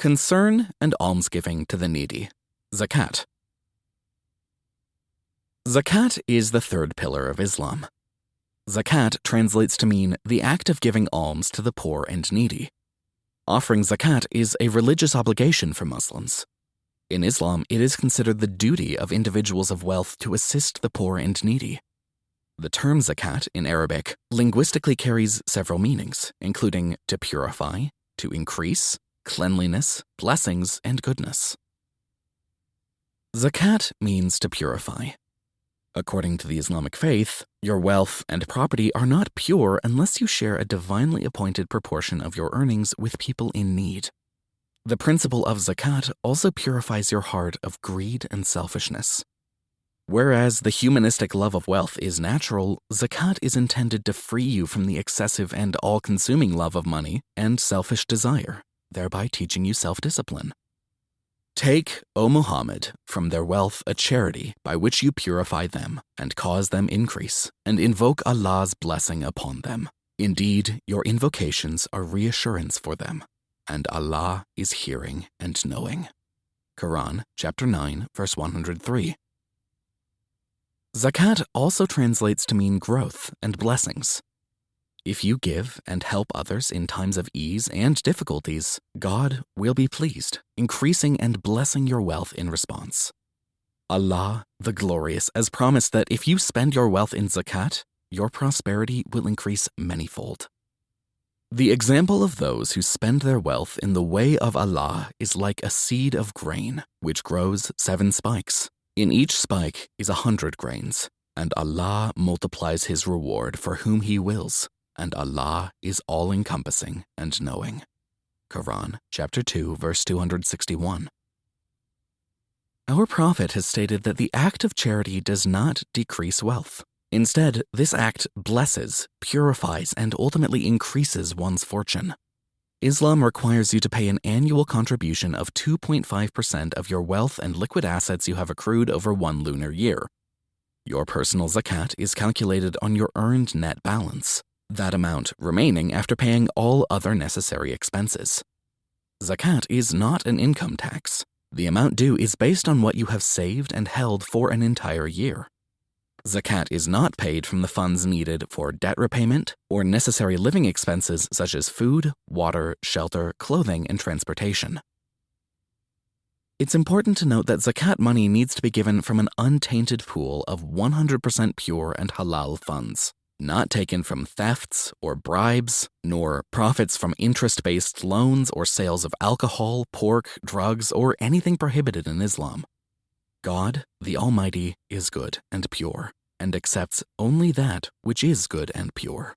Concern and almsgiving to the needy. Zakat. Zakat is the third pillar of Islam. Zakat translates to mean the act of giving alms to the poor and needy. Offering zakat is a religious obligation for Muslims. In Islam, it is considered the duty of individuals of wealth to assist the poor and needy. The term zakat in Arabic linguistically carries several meanings, including to purify, to increase, cleanliness, blessings, and goodness. Zakat means to purify. According to the Islamic faith, your wealth and property are not pure unless you share a divinely appointed proportion of your earnings with people in need. The principle of zakat also purifies your heart of greed and selfishness. Whereas the humanistic love of wealth is natural, zakat is intended to free you from the excessive and all-consuming love of money and selfish desire, thereby teaching you self-discipline. Take, O Muhammad, from their wealth a charity by which you purify them and cause them increase, and invoke Allah's blessing upon them. Indeed, your invocations are reassurance for them, and Allah is hearing and knowing. Quran, chapter 9, verse 103. Zakat also translates to mean growth and blessings. If you give and help others in times of ease and difficulties, God will be pleased, increasing and blessing your wealth in response. Allah, the Glorious, has promised that if you spend your wealth in zakat, your prosperity will increase manyfold. The example of those who spend their wealth in the way of Allah is like a seed of grain, which grows 7 spikes. In each spike is 100 grains, and Allah multiplies His reward for whom He wills. And Allah is all-encompassing and knowing. Quran, chapter 2, verse 261. Our Prophet has stated that the act of charity does not decrease wealth. Instead, this act blesses, purifies, and ultimately increases one's fortune. Islam requires you to pay an annual contribution of 2.5% of your wealth and liquid assets you have accrued over 1 lunar year. Your personal zakat is calculated on your earned net balance, that amount remaining after paying all other necessary expenses. Zakat is not an income tax. The amount due is based on what you have saved and held for an entire year. Zakat is not paid from the funds needed for debt repayment or necessary living expenses such as food, water, shelter, clothing, and transportation. It's important to note that zakat money needs to be given from an untainted pool of 100% pure and halal funds, not taken from thefts or bribes, nor profits from interest-based loans or sales of alcohol, pork, drugs, or anything prohibited in Islam. God, the Almighty, is good and pure, and accepts only that which is good and pure.